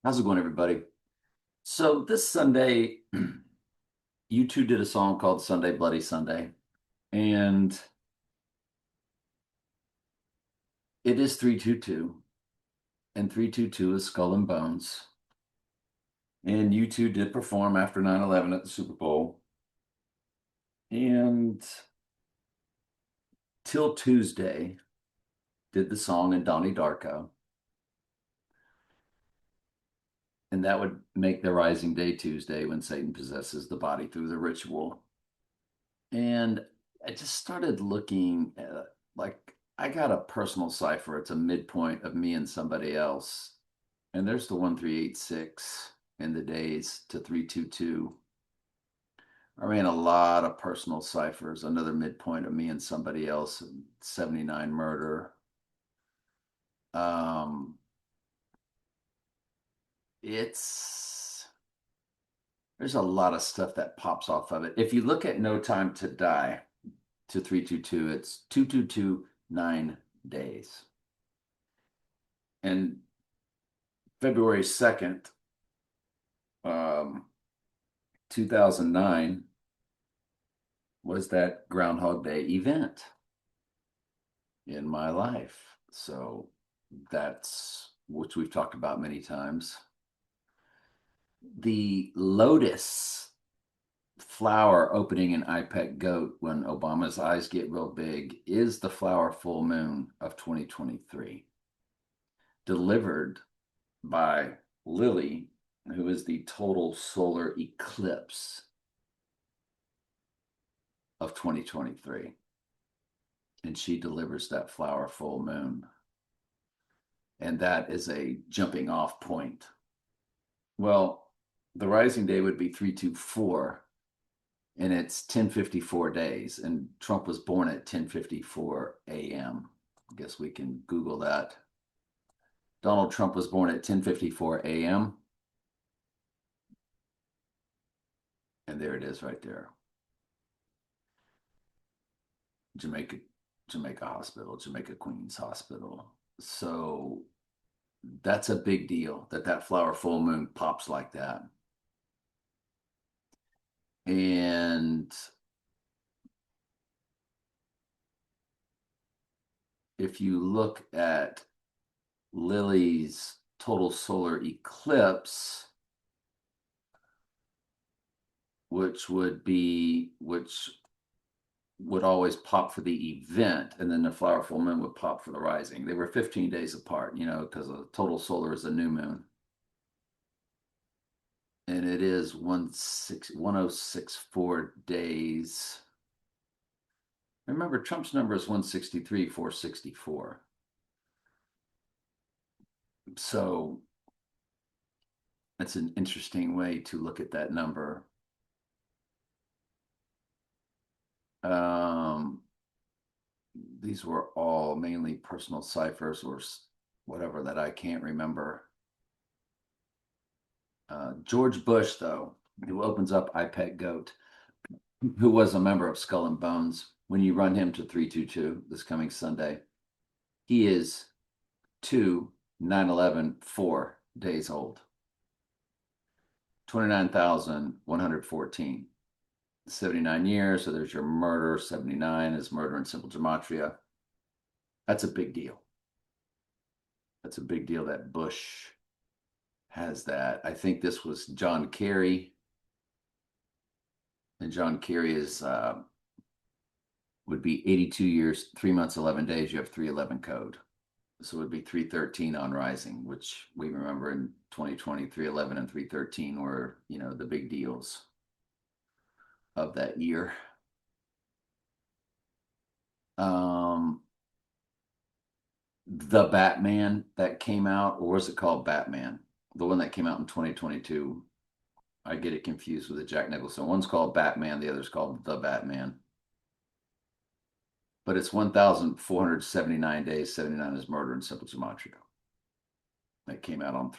How's it going, everybody? So this Sunday, U2 did a song called Sunday Bloody Sunday, and it is 322, and 322 is Skull and Bones. And U2 did perform after 9/11 at the Super Bowl. And Till Tuesday did the song in Donnie Darko. And that would make the Rising Day Tuesday when Satan possesses the body through the ritual. And I just started looking at, I got a personal cipher. It's a midpoint of me and somebody else. And there's the 1386 in the days to 322. I ran a lot of personal ciphers, another midpoint of me and somebody else, 79 murder. Um, it's there's a lot of stuff that pops off of it. If you look at No Time to Die to 322, it's 2229 days. And February 2nd, um, 2009 was that Groundhog Day event in my life. So that's which we've talked about many times. The lotus flower opening in IPEC Goat when Obama's eyes get real big is the flower full moon of 2023, delivered by Lily, who is the total solar eclipse of 2023. And she delivers that flower full moon. And that is a jumping off point. Well, the rising day would be 324, and it's 1054 days. And Trump was born at 1054 a.m. I guess we can Google that. Donald Trump was born at 1054 a.m. And there it is right there. Jamaica, Jamaica Hospital, Jamaica Queens Hospital. So that's a big deal that flower full moon pops like that. And if you look at Lily's total solar eclipse, which would always pop for the event, and then the flower full moon would pop for the rising. They were 15 days apart, because the total solar is a new moon. And it is 1064 days. Remember, Trump's number is 163, 464. So that's an interesting way to look at that number. These were all mainly personal ciphers or whatever that I can't remember. George Bush, though, who opens up IPEC Goat, who was a member of Skull and Bones, when you run him to 322 this coming Sunday, he is 2/9/11 4 days old. 29,114. 79 years. So there's your murder. 79 is murder in simple gematria. That's a big deal. That's a big deal that Bush has that. I think this was John Kerry. And John Kerry would be 82 years, 3 months, 11 days. You have 311 code. So it would be 313 on rising, which we remember in 2020, 311 and 313 were, the big deals of that year. The Batman that came out, or was it called Batman? The one that came out in 2022. I get it confused with the Jack Nicholson. One's called Batman, the other's called The Batman. But it's 1,479 days, 79 is murder in simple gematria. That came out on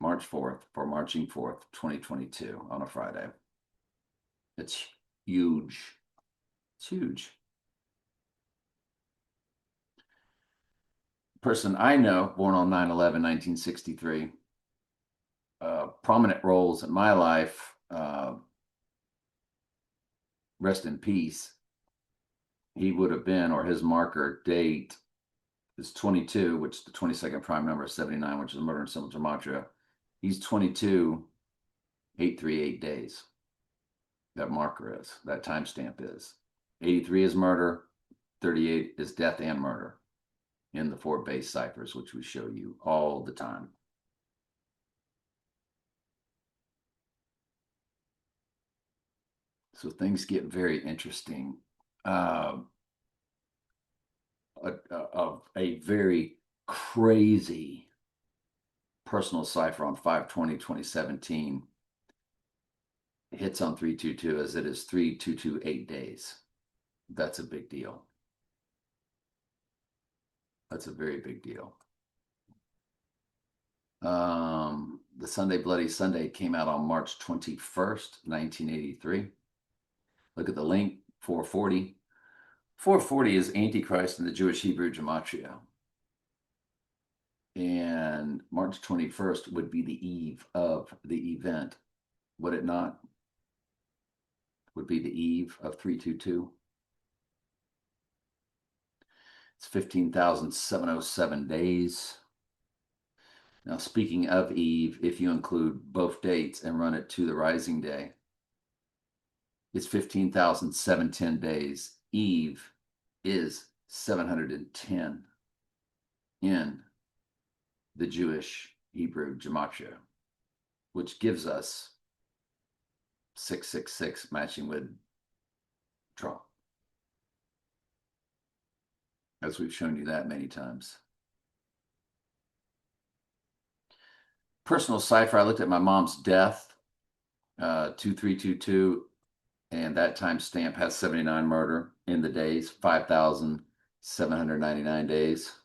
March 4th, for Marching 4th, 2022, on a Friday. It's huge. It's huge. Person I know, born on 9/11, 1963, prominent roles in my life, rest in peace, he would have been, or his marker date is 22, which the 22nd prime number is 79, which is murder in simple gematria. He's 22, 838 days. That marker is, that timestamp is. 83 is murder, 38 is death and murder in the 4 base ciphers, which we show you all the time. So things get very interesting. Of a very crazy personal cipher on 5/20/2017 hits on 322 as it is 3228 days. That's a big deal. That's a very big deal. The Sunday Bloody Sunday came out on March 21st, 1983. Look at the link, 440. 440 is Antichrist in the Jewish Hebrew Gematria. And March 21st would be the eve of the event, would it not? Would be the eve of 322. It's 15,707 days. Now, speaking of eve, if you include both dates and run it to the rising day, it's 15,710 days. Eve is 710 in the Jewish Hebrew Gematria, which gives us 666 matching with Trump, as we've shown you that many times. Personal cipher, I looked at my mom's death, 2322, and that timestamp has 79 murder in the days, 5,799 days.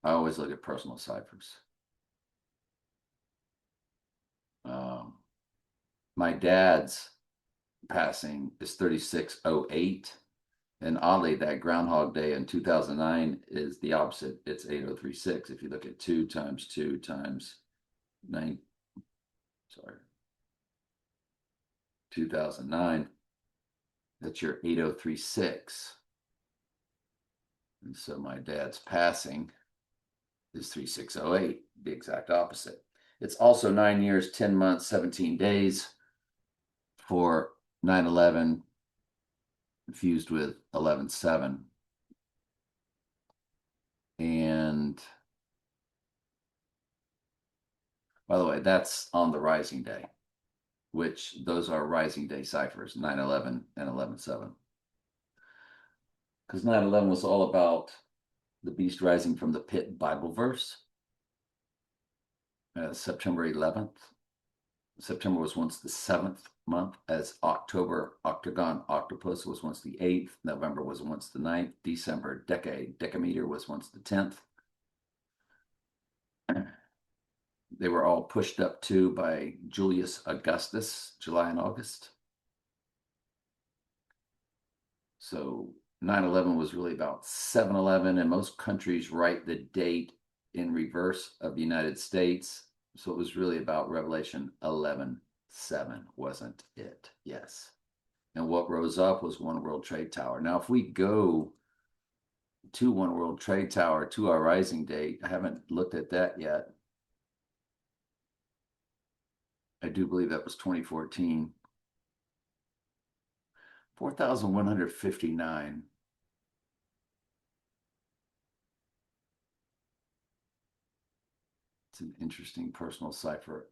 I always look at personal ciphers. My dad's passing is 3608. And oddly, that Groundhog Day in 2009 is the opposite. It's 8036. If you look at 2 times 2 times 9, sorry, 2009, that's your 8036. And so my dad's passing is 3608, the exact opposite. It's also 9 years, 10 months, 17 days for 9/11 fused with 11/7. And by the way, that's on the rising day, which those are rising day ciphers, 9/11 and 11/7. Because 9/11 was all about the beast rising from the pit Bible verse. September 11th. September was once the 7th month, as October, octagon, octopus was once the 8th. November was once the 9th. December, decameter was once the 10th. They were all pushed up to by Julius Augustus, July and August. So 9/11 was really about 7/11, and most countries write the date in reverse of the United States. So it was really about Revelation 11:7, wasn't it? Yes. And what rose up was One World Trade Tower. Now, if we go to One World Trade Tower to our rising date, I haven't looked at that yet. I do believe that was 2014. 4,159. It's an interesting personal cipher.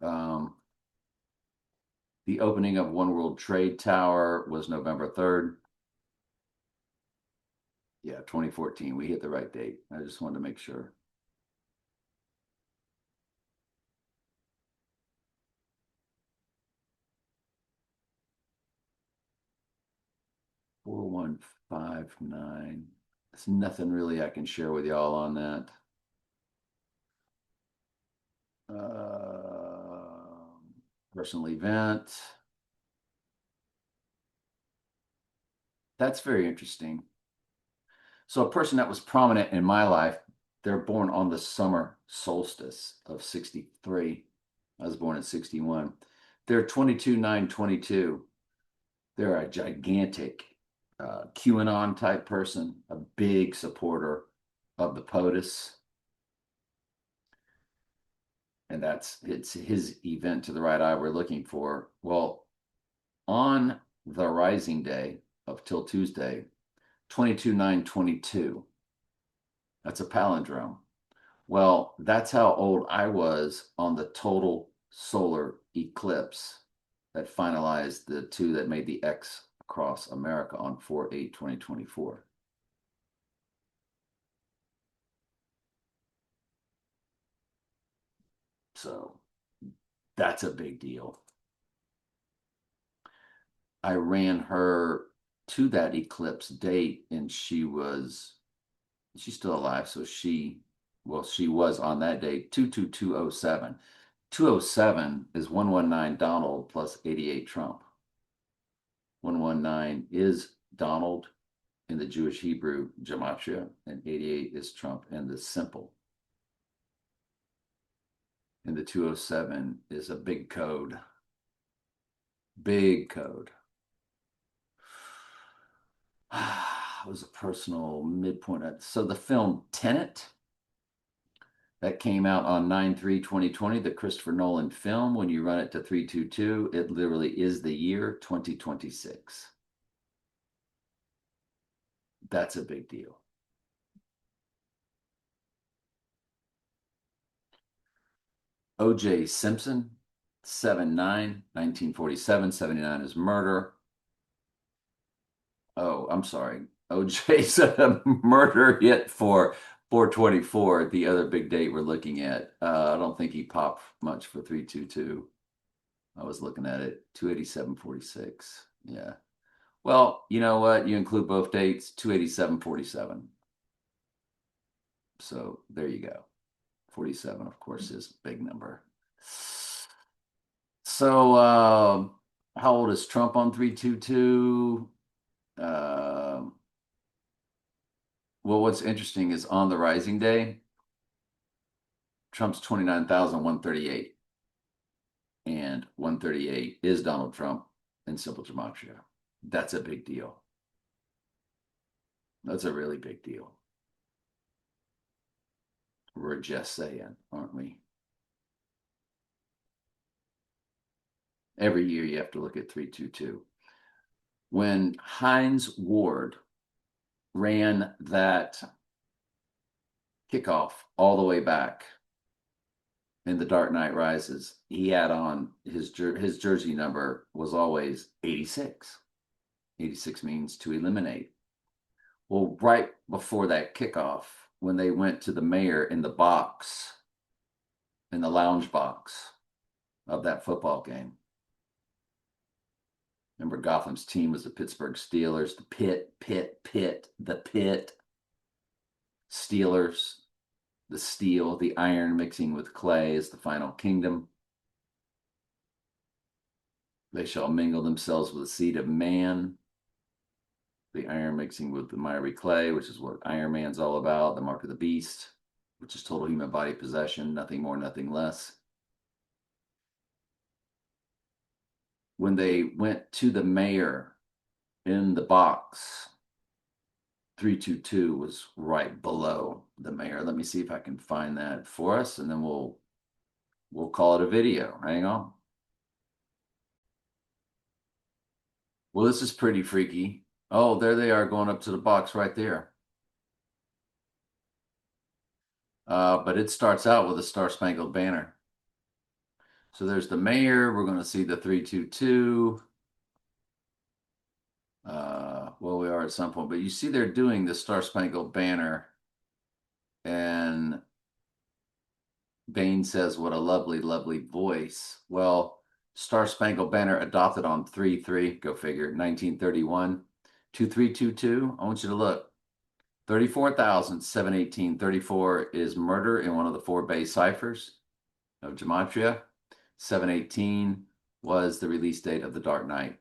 The opening of One World Trade Tower was November 3rd. Yeah, 2014. We hit the right date. I just wanted to make sure. Four one five nine. There's nothing really I can share with y'all on that. Personal event. That's very interesting. So a person that was prominent in my life They're born on the summer solstice of 63. I was born in 61. They're 22/9/22. They're a gigantic QAnon type person, a big supporter of the POTUS. And it's his event to the right eye we're looking for. Well, on the rising day of till Tuesday, 22/9/22. That's a palindrome. Well, that's how old I was on the total solar eclipse that finalized the two that made the X across America on 4/8/2024. So that's a big deal. I ran her to that eclipse date and she's still alive. So she was on that date 22207. 207 is 119 Donald plus 88 Trump. 119 is Donald in the Jewish Hebrew gematria, and 88 is Trump in the simple. And the 207 is a big code. Big code. It was a personal midpoint. So the film Tenet that came out on 9/3/2020, the Christopher Nolan film, when you run it to 322, it literally is the year 2026. That's a big deal. O.J. Simpson, 7/9, 1947, 79 is murder. Oh, I'm sorry. O.J. said a murder hit for 4/24, the other big date we're looking at. I don't think he popped much for 3/22. I was looking at it, 287.46. Yeah. Well, you know what? You include both dates, 287.47. So there you go. 47, of course, is a big number. So how old is Trump on 3/22? Well, what's interesting is on the rising day, Trump's 29,138. And 138 is Donald Trump in simple gematria. That's a big deal. That's a really big deal. We're just saying, aren't we? Every year you have to look at 3/22. When Hines Ward ran that kickoff all the way back in The Dark Knight Rises, he had on his jersey number was always 86. 86 means to eliminate. Well, right before that kickoff, when they went to the mayor in the box, in the lounge box of that football game. Remember, Gotham's team was the Pittsburgh Steelers, the pit, Steelers, the steel, the iron mixing with clay is the final kingdom. They shall mingle themselves with the seed of man. The iron mixing with the miry clay, which is what Iron Man's all about, the mark of the beast, which is total human body possession, nothing more, nothing less. When they went to the mayor in the box, 3/22 was right below the mayor. Let me see if I can find that for us, and then we'll call it a video. Hang on. Well, this is pretty freaky. Oh, there they are going up to the box right there. But it starts out with a Star Spangled Banner. So there's the mayor. We're going to see the 3/22. Well, we are at some point, but you see they're doing the Star Spangled Banner, and Bain says, "What a lovely, lovely voice." Well, Star Spangled Banner adopted on 3/3, go figure, 1931, 2322. I want you to look. 34,718. 34 is murder in one of the four base ciphers of Gematria. 718 was the release date of The Dark Knight,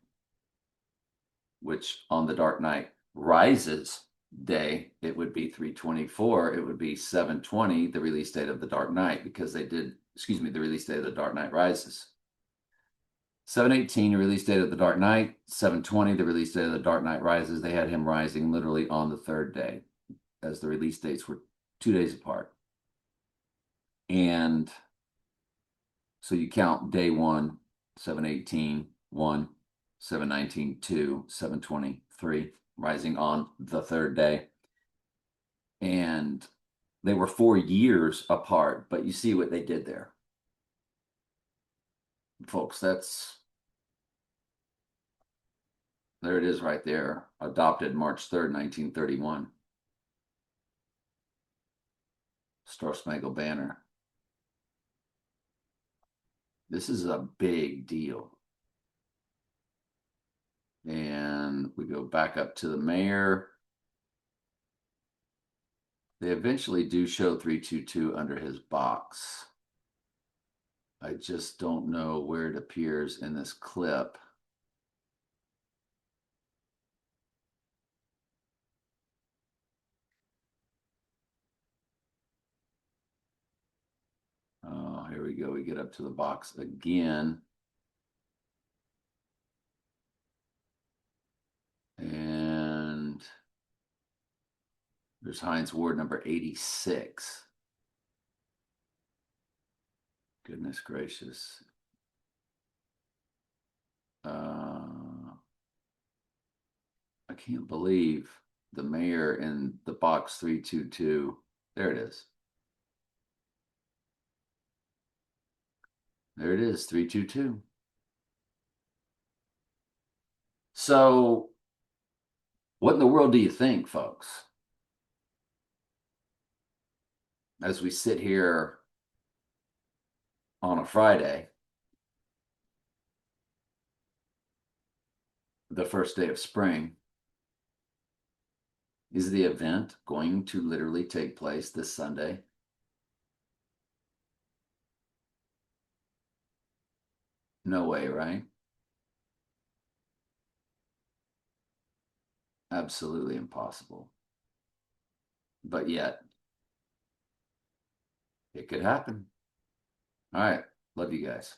which on The Dark Knight Rises day, it would be 324. It would be 720, the release date of The Dark Knight, because they did, excuse me, the release date of The Dark Knight Rises. 718, the release date of The Dark Knight. 720, the release date of The Dark Knight Rises. They had him rising literally on the third day, as the release dates were 2 days apart. And so you count day one, 718, 1, 719, 2, 723, rising on the third day. And they were 4 years apart, but you see what they did there. Folks, there it is right there. Adopted March 3rd, 1931. Star Spangled Banner. This is a big deal. And we go back up to the mayor. They eventually do show 322 under his box. I just don't know where it appears in this clip. Oh, here we go. We get up to the box again. And there's Hines Ward number 86. Goodness gracious. I can't believe the mayor in the box 322. There it is. There it is, 322. So, what in the world do you think, folks? As we sit here on a Friday, the first day of spring, is the event going to literally take place this Sunday? No way, right? Absolutely impossible. But yet, it could happen. All right. Love you guys.